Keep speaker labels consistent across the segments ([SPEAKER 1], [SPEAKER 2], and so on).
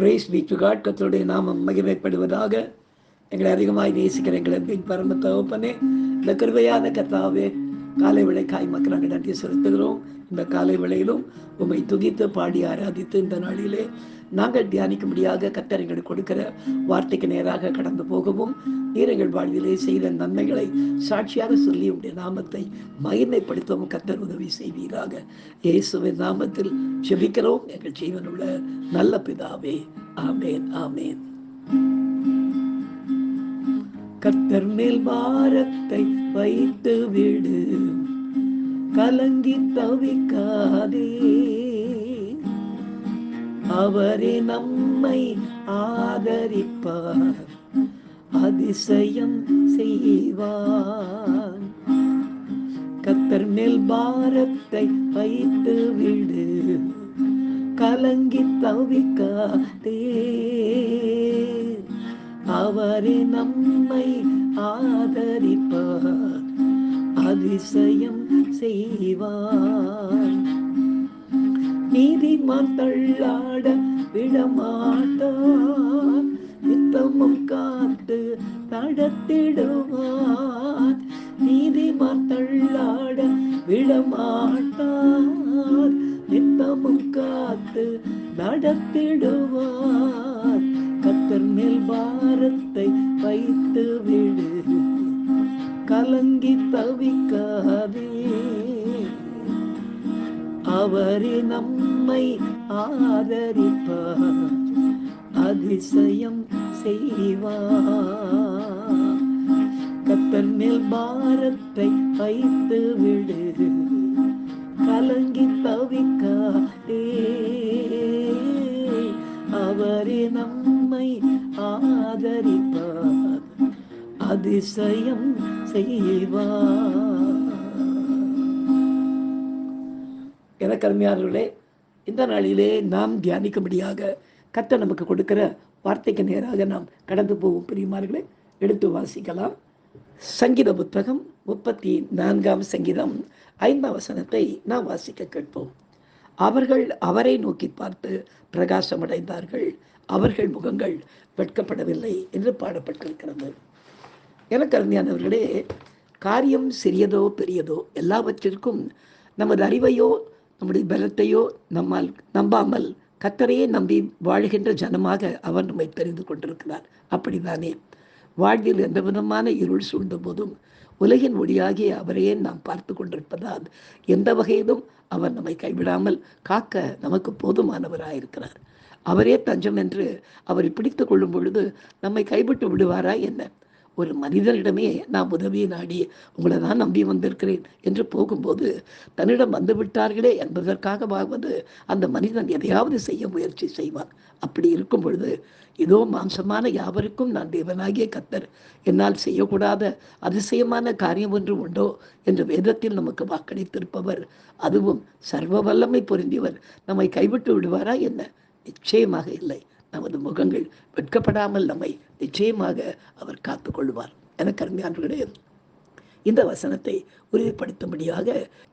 [SPEAKER 1] Price B to God. கர்த்தருடைய நாமம் மகிமைப்படுவதாக. எங்களை அதிகமாய் நேசிக்கிற எங்களை பரம தகப்பனே, இந்த கிருபையான கர்த்தாவே, காலை விளைக்காய் மக்கள் நாங்கள் நன்றி செலுத்துகிறோம். இந்த காலை விளையிலும் உம்மை துதித்து பாடி ஆராதித்து இந்த நாளிலே நாங்கள் தியானிக்கும்படியாக கர்த்தர் எங்களுக்கு கொடுக்கிற வார்த்தைக்கு நேராக கடந்து போகவும், நீர் எங்கள் வாழ்விலே செய்த நன்மைகளை சாட்சியாக சொல்லி உடைய நாமத்தை மகிமைப்படுத்தவும் கர்த்தர் உதவி செய்வீராக. இயேசுவின் நாமத்தில் ஜெபிக்கிறோம் எங்கள் ஜீவனுள்ள நல்ல பிதாவே, ஆமேன் ஆமேன். கர்த்தர் மேல் பாரத்தை வைத்து விடு, கலங்கி தவிக்காதே, அவரே நம்மை ஆதரிப்பார், அதிசயம் செய்வார். கர்த்தர் மேல் பாரத்தை வைத்து விடு, கலங்கி தவிக்காதே, அவரே நம்மை ஆதரிப்பார், அதிசயம் செய்வார். நீதிமான் தள்ளாட விடமாட்டார், நித்தமும் காத்து நடத்திடுவார். நீதிமான் தள்ளாட விடமாட்டார், நித்தமும் காத்து நடத்திடுவார். கர்த்தர் மேல் பாரத்தை வைத்து விடு, கலங்கி தவிக்காதே, அவரே நம்மை ஆதரிப்பார், அதிசயம் செய்வார். கர்த்தர் மேல் பாரத்தை வைத்து விடு, கலங்கி தவிக்காதே, அவரே நம்மை ஆதரிப்பார், அதிசயம் செய்வார். எனக்கு அருமையானவர்களே, இந்த நாளிலே நாம் தியானிக்கும்படியாக கர்த்தர் நமக்கு கொடுக்கிற வார்த்தைக்கு நேராக நாம் கடந்து போகும். பிரியமானவர்களே, எடுத்து வாசிக்கலாம். சங்கீத புத்தகம் 34 சங்கீதம் 5 வசனத்தை நாம் வாசிக்க கேட்போம். அவர்கள் அவரை நோக்கி பார்த்து பிரகாசமடைந்தார்கள், அவர்கள் முகங்கள் வெட்கப்படவில்லை என்று பாடப்பட்டிருக்கிறது. எனக்கு அருமையானவர்களே, காரியம் சிறியதோ பெரியதோ எல்லாவற்றிற்கும் நமது அறிவையோ நம்முடைய பலத்தையோ நம்மால் நம்பாமல் கர்த்தரையே நம்பி வாழ்கின்ற ஜனமாக அவர் நம்மை தெரிந்து கொண்டிருக்கிறார். அப்படித்தானே வாழ்வில் எந்த விதமான இருள் சூழ்ந்த போதும் உலகின் ஒளியாகிய அவரையே நாம் பார்த்து கொண்டிருப்பதால் எந்த வகையிலும் அவர் நம்மை கைவிடாமல் காக்க நமக்கு போதுமானவராயிருக்கிறார். அவரே தஞ்சம் என்று அவரை பிடித்து கொள்ளும் பொழுது நம்மை கைவிட்டு விடுவாரா என்ன? ஒரு மனிதனிடமே நாம் உதவியை நாடி உங்களை தான் நம்பி வந்திருக்கிறேன் என்று போகும்போது தன்னிடம் வந்து விட்டார்களே என்பதற்காகவாவது அந்த மனிதன் எதையாவது செய்ய முயற்சி செய்வான். அப்படி இருக்கும் பொழுது இதோ மாம்சமான யாவருக்கும் நான் தேவனாகிய கர்த்தர் என்னால் செய்யக்கூடாத அதிசயமான காரியம் ஒன்று உண்டோ என்று வேதத்தில் நமக்கு வாக்களித்திருப்பவர், அதுவும் சர்வ வல்லமை பொருந்தியவர் நம்மை கைவிட்டு விடுவாரா என்ன? நிச்சயமாக இல்லை. நமது முகங்கள் வெட்கப்படாமல் நம்மை நிச்சயமாக அவர் காத்து கொள்வார். எனக்கு அருமையானவர்களே, இந்த வசனத்தை உறுதிப்படுத்தும்படியாக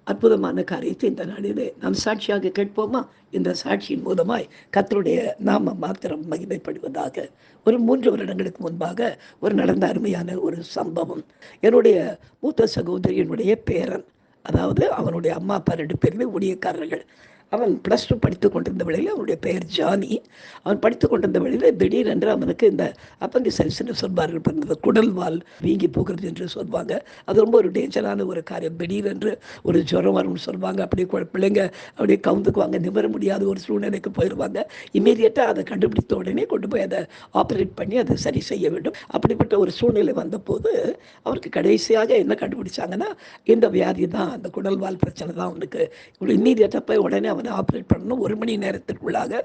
[SPEAKER 1] அற்புதமான காரியத்தை இந்த நாளிலே நாம் சாட்சியாக கேட்போமா? இந்த சாட்சியின் மூலமாய் கர்த்தருடைய நாம மாத்திரம் மகிமைப்படுவதாக. ஒரு 3 வருடங்களுக்கு முன்பாக ஒரு நடந்த அருமையான ஒரு சம்பவம். என்னுடைய மூத்த சகோதரியனுடைய பேரன், அதாவது அவனுடைய அம்மா அப்பா 2 பேருமே ஊழியக்காரர்கள். அவன் +2 படித்து கொண்டிருந்த வேளையில், அவனுடைய பெயர் ஜானி. அவன் படித்து கொண்டிருந்த வேளையில் திடீரென்று அவனுக்கு இந்த அப்பண்டிசைஸ்ன்னு சொல்வார்கள், இந்த குடல் வால் வீங்கி போகிறது என்று சொல்வாங்க. அது ரொம்ப ஒரு டேஞ்சரான ஒரு காரியம். திடீரென்று ஒரு ஜுரம் வரும்னு சொல்லுவாங்க. அப்படியே பிள்ளைங்க அப்படியே கவுந்துக்குவாங்க, நிமிர முடியாத ஒரு சூழ்நிலைக்கு போயிடுவாங்க. இம்மீடியட்டாக அதை கண்டுபிடித்த உடனே கொண்டு போய் அதை ஆப்ரேட் பண்ணி அதை சரி செய்ய வேண்டும். அப்படிப்பட்ட ஒரு சூழ்நிலை வந்தபோது அவருக்கு கடைசியாக என்ன கண்டுபிடிச்சாங்கன்னா, இந்த வியாதி தான், அந்த குடல் வால் பிரச்சனை தான் அவனுக்கு. இம்மீடியட்டாக போய் உடனே அவனை ஆப்ரேட் பண்ணணும். 1 மணி நேரத்திற்குள்ளாக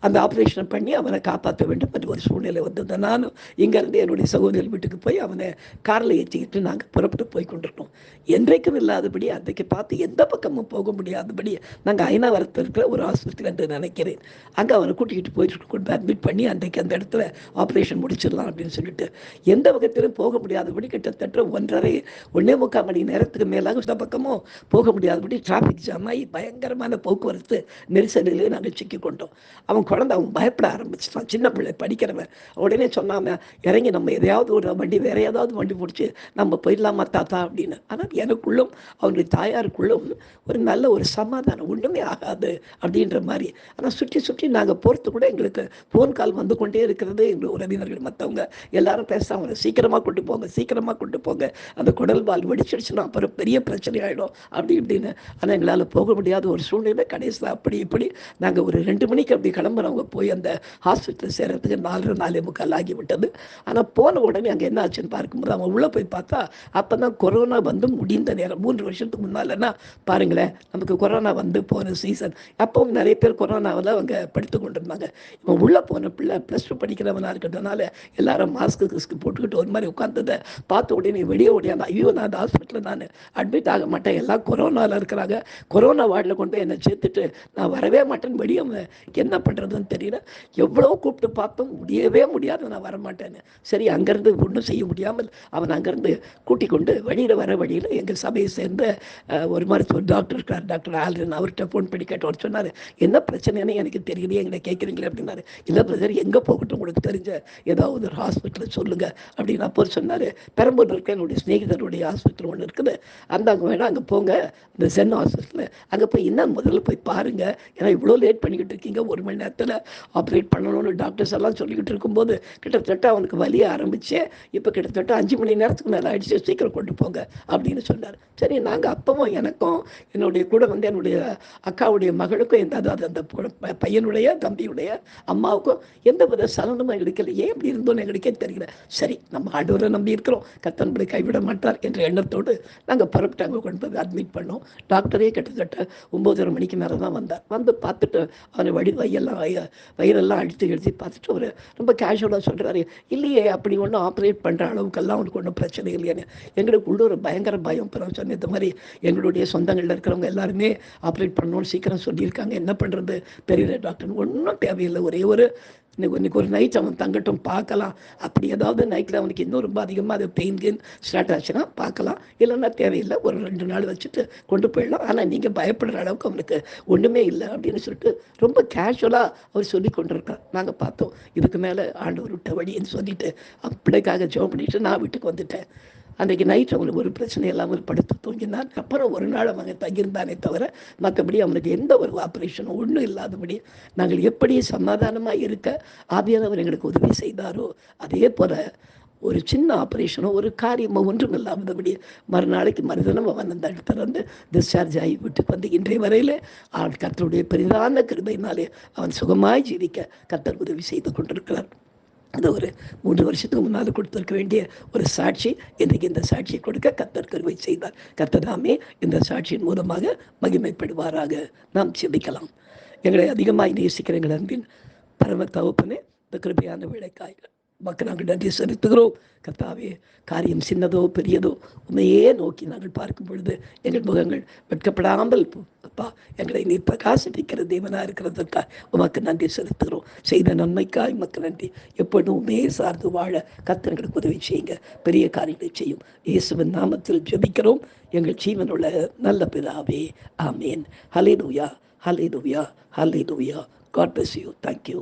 [SPEAKER 1] அந்த ஆப்ரேஷன் பண்ணி அவனை காப்பாற்ற வேண்டும் என்று ஒரு சூழ்நிலை வந்தது. நானும் இங்கேருந்து என்னுடைய சகோதரி வீட்டுக்கு போய் அவனை காரில் ஏற்றிக்கிட்டு நாங்கள் புறப்பட்டு போய் கொண்டிருக்கோம். என்றைக்கும் இல்லாதபடி அன்றைக்கு பார்த்து எந்த பக்கமும் போக முடியாதபடி நாங்கள் ஐநாவரத்தில் இருக்கிற ஒரு ஆஸ்பத்திரி என்று நினைக்கிறேன், அங்கே அவனை கூட்டிகிட்டு போயிட்டு கொண்டு அட்மிட் பண்ணி அன்றைக்கு அந்த இடத்துல ஆப்ரேஷன் முடிச்சிடலாம் அப்படின்னு சொல்லிட்டு எந்த பக்கத்திலும் போக முடியாதபடி கிட்டத்தட்ட 1.5 மணி நேரத்துக்கு மேலாக இந்த பக்கமும் போக முடியாதபடி டிராஃபிக் ஜாம் ஆகி பயங்கரமான போக்குவரத்து போக்குவரத்து நெரிசலிலே நாங்கள் சிக்கி கொண்டோம். அவன் குழந்தை அவன் பயப்பட ஆரம்பிச்சிட்டான். சின்ன பிள்ளை படிக்கிறவன். உடனே சொன்னாம இறங்கி நம்ம எதையாவது ஒரு வண்டி வேற ஏதாவது வண்டி பிடிச்சி நம்ம போயிடலாமா தாத்தா அப்படின்னு. ஆனால் எனக்குள்ளும் அவனுடைய தாயாருக்குள்ளும் ஒரு நல்ல ஒரு சமாதானம், ஒன்றுமே ஆகாது அப்படின்ற மாதிரி. ஆனால் சுற்றி சுற்றி நாங்கள் போகிறது கூட எங்களுக்கு ஃபோன் கால் வந்து கொண்டே இருக்கிறது. எங்கள் உறவினர்கள் மற்றவங்க எல்லாரும் பேசுகிறாங்க, சீக்கிரமாக கொண்டு போங்க, சீக்கிரமாக கொண்டு போங்க, அந்த குடல் பால் வெடிச்சிடுச்சுன்னா அப்புறம் பெரிய பிரச்சனை ஆகிடும் அப்படி இப்படின்னு. ஆனால் எங்களால் போக முடியாத ஒரு சூழ்நிலை. கடைசியில் அப்படி இப்படி நாங்கள் ஒரு 2 மணிக்கு அப்படி கிளம்புறவங்க போய் அந்த ஹாஸ்பிட்டலில் சேர்கிறதுக்கு 4:45 ஆகிவிட்டது. ஆனால் போன உடனே அங்கே என்ன ஆச்சுன்னு பார்க்கும்போது அவன் உள்ளே போய் பார்த்தா அப்போ தான் கொரோனா வந்து முடிந்த நேரம். 3 வருஷத்துக்கு முன்னாலன்னா பாருங்களேன், நமக்கு கொரோனா வந்து போன சீசன். அப்பவும் நிறைய பேர் கொரோனாவில் அவங்க படுத்து கொண்டிருந்தாங்க. இவன் உள்ளே போன பிள்ளை +2 படிக்கிறவனாக இருக்கிறதுனால எல்லாரும் மாஸ்க்கு போட்டுக்கிட்டு ஒரு மாதிரி உட்காந்ததை பார்த்த உடனே வெளியே ஓடியாங்க. ஐயோ, நான் அந்த ஹாஸ்பிட்டலில் நான் அட்மிட் ஆக மாட்டேன், எல்லாம் கொரோனாவில் இருக்கிறாங்க, கொரோனா வார்டில் கொண்டு போய் என்னை சேர்த்துட்டு நான் வரவே மாட்டேன்னு வெளியே என்ன பண்ணுறதுன்னு தெரியல. எவ்வளோ கூப்பிட்டு பார்த்தோம், முடியவே முடியாது, நான் வரமாட்டேன்னு. சரி, அங்கேருந்து ஒன்றும் செய்ய முடியாமல் அவன் அங்கேருந்து கூட்டிக் கொண்டு வர வழியில் எங்கள் சபையை சேர்ந்த ஒரு மருத்துவர் டாக்டர் இருக்கார், டாக்டர் ஆல்ரன். அவர்கிட்ட ஃபோன் பண்ணி கேட்டவர் சொன்னார், என்ன பிரச்சனைன்னு எனக்கு தெரியலையே, எங்களை கேட்குறீங்களே அப்படின்னாரு. இல்லை பிரதர், எங்கே போகட்டும் உங்களுக்கு தெரிஞ்ச ஏதாவது ஒரு ஹாஸ்பிட்டலில் சொல்லுங்கள் அப்படின்னு. அப்போ சொன்னார், பெரம்பூர் இருக்க என்னுடைய ஸ்நேகிதருடைய ஹாஸ்பிட்டல் ஒன்று இருக்குது, அங்கே வேணால் அங்கே போங்க, இந்த சென் ஹாஸ்பிட்டலில் அங்கே போய் இன்னும் முதல்ல போய் பாருங்கள், ஏன்னா இவ்வளோ லேட் பண்ணிக்கிட்டு இருக்கீங்க, 1 மணி நேரத்தில் ஆப்ரேட் பண்ணணும்னு டாக்டர்ஸ் எல்லாம் சொல்லிக்கிட்டு இருக்கும்போது கிட்டத்தட்ட அவனுக்கு வலிய ஆரம்பிச்சு இப்போ கிட்டத்தட்ட 5 மணி நேரத்துக்கு மேலே ஆயிடுச்சு, சீக்கிரம் கொண்டு போங்க அப்படின்னு சொன்னார். சரி, நாங்கள் அப்பவும் எனக்கும் என்னுடைய கூட வந்து என்னுடைய அக்காவுடைய மகளுக்கும் அதாவது அந்த பையனுடைய தம்பியுடைய அம்மாவுக்கும் எந்த வித சலனமும் எங்களுக்கு ஏன் இப்படி இருந்தோன்னு எங்களுக்கே தெரியல. சரி, நம்ம ஆண்டவரை நம்பி இருக்கிறோம், கர்த்தர் நம்மளை கைவிட மாட்டார் என்ற எண்ணத்தோடு நாங்கள் புறப்பட்டாங்க, கொண்டு போய் அட்மிட் பண்ணோம். டாக்டரே கிட்டத்தட்ட 9:30 மணிக்கு மேலே தான் வந்தார். வந்து பார்த்துட்டு அவனை வயிறெல்லாம் அழுத்தி பார்த்துட்டு அவர் ரொம்ப கேஷுவலாக சொல்கிறாரு, இல்லையே அப்படி ஒன்றும் ஆப்ரேட் பண்ணுற அளவுக்கெல்லாம் அவனுக்கு ஒன்றும் பிரச்சனை இல்லையான்னு. எங்களுக்கு உள்ள ஒரு பயங்கர பயம். அப்புறம் சொன்ன இந்த மாதிரி எங்களுடைய சொந்தங்களில் இருக்கிறவங்க எல்லாருமே ஆப்ரேட் பண்ணணும்னு சீக்கிரம் சொல்லியிருக்காங்க, என்ன பண்ணுறது தெரியல டாக்டர். ஒன்றும் தேவையில்லை, ஒரே ஒரு இன்னைக்கு ஒரு நைட் அவன் தங்கட்டும், பார்க்கலாம். அப்படி ஏதாவது நைட்டில் அவனுக்கு இன்னும் ரொம்ப அதிகமாக அது பெயின் ஸ்டார்ட் ஆச்சுன்னா பார்க்கலாம், இல்லைன்னா தேவையில்லை, ஒரு 2 நாள் வச்சுட்டு கொண்டு போயிடலாம். ஆனால் நீங்கள் பயப்படுற அளவுக்கு அவனுக்கு ஒன்றுமே இல்லை அப்படின்னு சொல்லிட்டு ரொம்ப கேஷுவலாக அவர் சொல்லி கொண்டிருக்கார். நாங்கள் பார்த்தோம், இதுக்கு மேலே ஆண்டவர் விட்ட வழின்னு சொல்லிட்டு பிள்ளைக்காக ஜெபம் பண்ணிட்டு நான் வீட்டுக்கு வந்துட்டேன். அன்றைக்கு நைட் அவனுக்கு ஒரு பிரச்சனை இல்லாமல் படுத்து தூங்கினான். அப்புறம் ஒரு நாள் அவன் தங்கியிருந்தானே தவிர மற்றபடி அவனுக்கு எந்த ஒரு ஆப்ரேஷனும் ஒன்றும் இல்லாதபடி நாங்கள் எப்படி சமாதானமாக இருக்க ஆவியானவர் எங்களுக்கு உதவி செய்தாரோ அதே போல் ஒரு சின்ன ஆப்ரேஷனோ ஒரு காரியமோ ஒன்றும் இல்லாதபடி மறுநாளைக்கு மறுதினம் அவன் அந்த இடத்துல வந்து டிஸ்சார்ஜ் ஆகி வீட்டுக்கு வந்து இன்றைய வரையில் கர்த்தருடைய பெரிதான கிருபையினாலே அவன் சுகமாய் ஜீவிக்க கர்த்தர் உதவி செய்து கொண்டிருக்கிறார். அது ஒரு 3 வருஷத்துக்கு முன்னால் கொடுத்துருக்க வேண்டிய ஒரு சாட்சி. இன்றைக்கு இந்த சாட்சியை கொடுக்க கர்த்தர் கிருபை செய்தார். கர்த்தராமே இந்த சாட்சியின் மூலமாக மகிமைப்படுவாராக. நாம் ஜெபிக்கலாம். எங்களை அதிகமாக நேசிக்கிற எங்கள் அன்பின் பரம தகப்பனே, இந்த கிருபையான வேலைக்காய் மக்கள் நாங்கள் நன்றி செலுத்துகிறோம். கர்த்தாவே, காரியம் சின்னதோ பெரியதோ உண்மையே நோக்கி நாங்கள் பார்க்கும் பொழுது எங்கள் முகங்கள் வெட்கப்படாமல் அப்பா எங்களை நீ பிரகாசிப்பிக்கிற தேவனாக இருக்கிறதற்காக உமக்கு நன்றி செலுத்துகிறோம். செய்த நன்மைக்காய் உமக்கு நன்றி. எப்பொழுதும் உண்மையே சார்ந்து வாழ கர்த்தர் எங்களுக்கு உதவி செய்யுங்க, பெரிய காரியங்களை செய்யும். இயேசுவின் நாமத்தில் ஜெபிக்கிறோம் எங்கள் ஜீவனுள்ள நல்ல பிதாவே, ஆமேன். ஹல்லேலூயா, ஹல்லேலூயா, ஹல்லேலூயா. God bless you. Thank you.